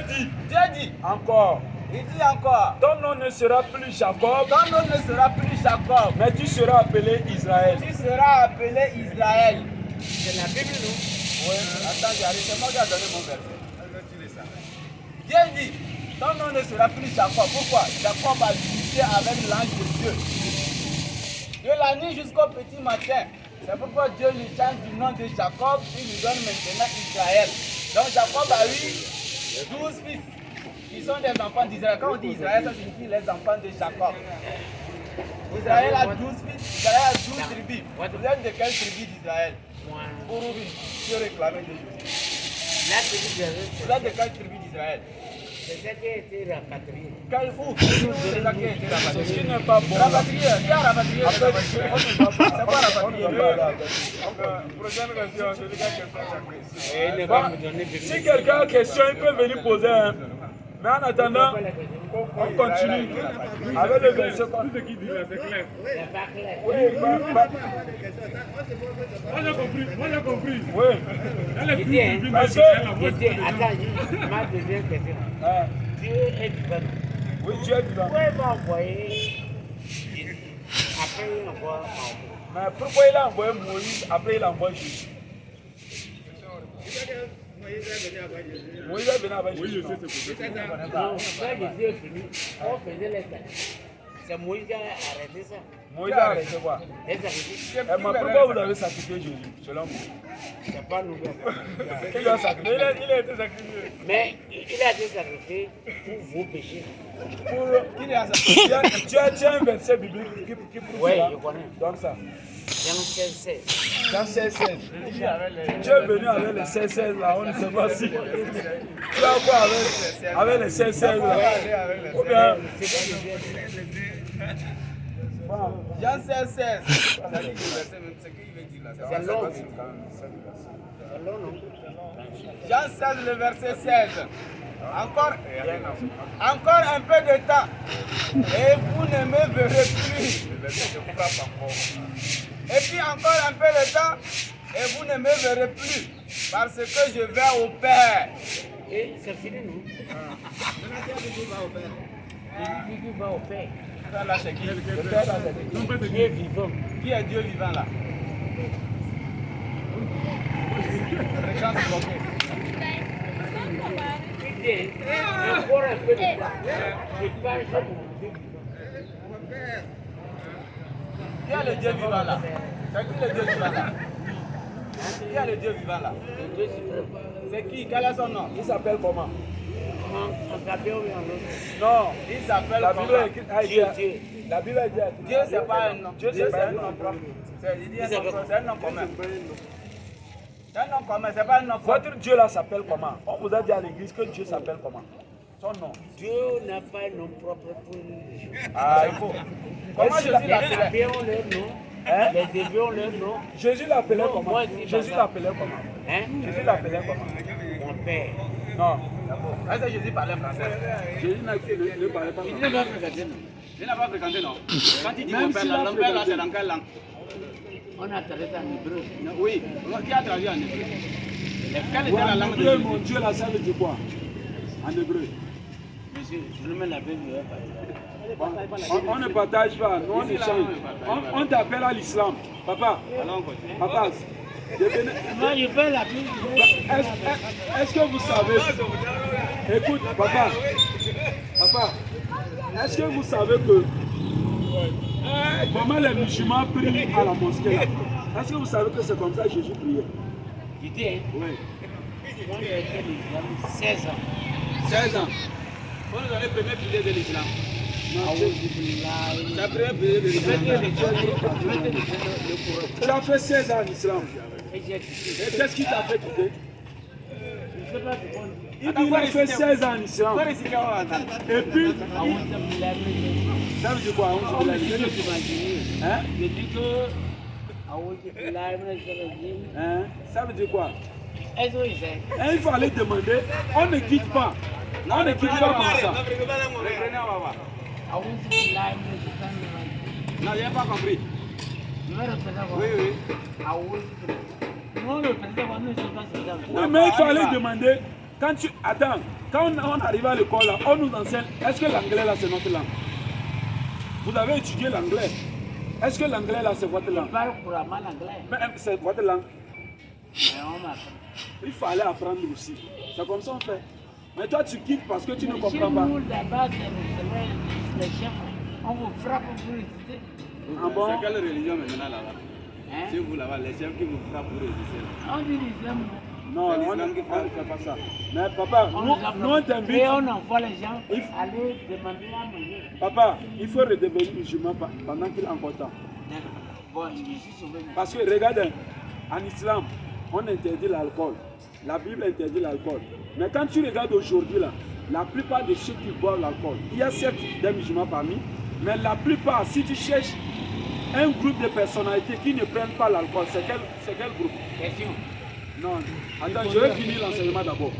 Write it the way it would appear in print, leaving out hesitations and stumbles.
Dieu dit encore. Il dit encore. Ton nom ne sera plus Jacob. Ton nom ne sera plus Jacob. Mais tu seras appelé Israël. Tu seras appelé Israël. C'est la Bible, non? Oui. Attends, j'arrive. C'est moi qui ai donné mon verset. Dieu dit, ton nom ne sera plus Jacob. Pourquoi? Jacob a discuté avec l'ange de Dieu. De la nuit jusqu'au petit matin. C'est pourquoi Dieu lui change du nom de Jacob, il lui donne maintenant Israël. Donc Jacob a eu 12 fils qui sont des enfants d'Israël. Quand on dit Israël, ça signifie les enfants de Jacob. Israël a 12 fils, Israël a 12 tribus. Vous êtes de quelle tribu d'Israël? Pour je réclamer de Jésus. Vous êtes de quelle tribu d'Israël? C'est ça qui a été rapatrié. Quel où? C'est ça qui a été rapatrié. Ce qui n'est pas bon. Rapatrié, qui a rapatrié? C'est quoi rapatrié? Prochaine question, celui qui a question. Et il ne va me donner de Si quelqu'un a question, il peut venir poser. Hein. Mais en attendant, on continue avec le verset. Tout ce qu'il dit là, c'est clair. C'est pas clair. Oui, Moi j'ai compris. oui. Il dit, hein, Parce que, attends, ma deuxième question. hein, Dieu est vivant. oui, Dieu est vivant. Pourquoi il va envoyer Jésus? Après, il envoie Mahomet. Mais pourquoi il a envoyé Moïse, après il envoie Jésus? Moïse est venu avec Jésus. Oui, je sais, c'est pour ça. Non, quand Jésus est venu, on faisait les sacrifices. C'est Moïse qui a arrêté ça. Moïse a arrêté quoi? Les sacrifices. Mais pourquoi vous avez sacrifié Jésus, selon vous? C'est pas nous. Qui l'a sacrifié? Il a été sacrifié. Mais il a été sacrifié pour vos péchés. Tu as un verset biblique qui prouve Oui, cela. je connais. Donc ça. Jean 16. Dans 16-16. Tu es venu avec les 16-16 là, on ne sait pas si. Tu as quoi avec les 16-16 là? Ou bien. Jean 16. C'est long. C'est long, non? Jean 16, le verset 16. Encore un peu de temps. Et vous ne me verrez plus. Et puis encore un peu de temps. Et vous ne me verrez plus. Parce que je vais au Père. Et c'est fini, non? Jésus va au Père. Là, c'est qui? Le Père, là, c'est qui? Dieu vivant. Qui est Dieu vivant là? Les gens sont bloqués. Il dit, encore un peu de temps. Je parle de mon Dieu vivant. Qui est le Dieu vivant là? C'est qui le Dieu vivant là? Qui est le Dieu vivant là? Le Dieu suprême. C'est qui? Quel est son nom? Il s'appelle comment? En gabé ou en autre? Non. Il s'appelle La Bible comment? est écrite. Dieu. La Bible est écrite. Dieu, c'est pas un nom. Dieu, Dieu, c'est c'est pas un nom propre. C'est un nom commun. C'est un nom commun, c'est pas un nom propre. Votre Dieu là s'appelle comment? On vous a dit à l'église que Dieu s'appelle comment? Son nom. Dieu n'a pas un nom propre pour les gens. Ah, il faut. Comment Jésus Jésus Les l'appelait? gabés ont leur nom. Hein? Les éviers ont leur nom. Jésus l'appelait Non, comment? moi aussi, Jésus papa. l'appelait comment? Hein? Jésus l'appelait comment? Mon père. Non. Est-ce que Jésus parlait français? Jésus ne parlait pas Il français. ne va pas regarder, non. Il n'a pas fréquenté, non? Quand il dit Même mon père, s'il la a langue, père, là, fréquenté. c'est dans quelle langue? On a traduit ça en hébreu. Oui, qui a traduit en hébreu? Quelle était Ouais, la en langue de hébreu, Jésus? mon Dieu là, ça veut dire quoi? En hébreu. Monsieur, je ne me l'avais vu pas. On ne partage pas, nous on échange. On t'appelle à l'islam. Papa, Alors on continue. papa, devenez- Moi, je fais la Bible. est-ce que vous savez, écoute, papa, est-ce que vous savez que comment les musulmans prient à la mosquée là? Est-ce que vous savez que c'est comme ça que Jésus priait? Il dit, hein, Oui. moi, j'ai fait l'islam 16 ans. 16 ans. Vous nous avez le premier pilier de l'islam. Non, C'est le premier pilier de l'islam. tu as fait 16 ans en islam. Et j'ai quitté. Et qu'est-ce qui t'a fait quitter? Je ne sais pas comment. Il dit qu'il a fait 16 ans en islam. Pourquoi est-ce qu'il y a un attente? Et puis, Ah, on s'est mis ça veut dire quoi? on me dit que tu m'as Hein? je dis que ah oui, là, Hein? Ça veut dire quoi? est-ce que c'est Et il faut aller demander. On ne quitte pas. On ne quitte pas comme ça. Reprenez, on va voir. ah oui, là, Non, je n'ai pas compris. je vais répéter quoi? Oui, oui. Ah oui, non, le président, moi, je ne sais pas ce que ça veut dire. Oui, mais il faut aller demander. Quand tu attends, quand on arrive à l'école là, on nous enseigne. Est-ce que l'anglais là c'est notre langue? Vous avez étudié l'anglais. Est-ce que l'anglais là c'est votre langue? Je parle couramment l'anglais. Mais c'est votre langue. Mais on m'apprend. Il fallait apprendre aussi. C'est comme ça on fait. Mais toi tu quittes parce que tu ne Chez comprends pas. nous, là-bas, c'est les chefs. On vous frappe pour résister. Ah bon? C'est quelle religion maintenant là-bas? Hein? Chez vous là-bas, les chefs qui vous frappent pour résister. On dit l'islam. Non, C'est on l'islam ne qui frappe. fait pas ça. Mais papa, nous on t'invite. Et on envoie les gens Il faut- aller demander à manger. Papa, il faut redevenir musulman pendant qu'il est encore temps. D'accord. Bon, je me suis sauvé. Parce que regarde, en islam, on interdit l'alcool. La Bible interdit l'alcool. Mais quand tu regardes aujourd'hui, là, la plupart de ceux qui boivent l'alcool, il y a certes des musulmans parmi, mais la plupart, si tu cherches un groupe de personnalités qui ne prennent pas l'alcool, c'est quel groupe? Question. Non, attends, je vais finir l'enseignement d'abord.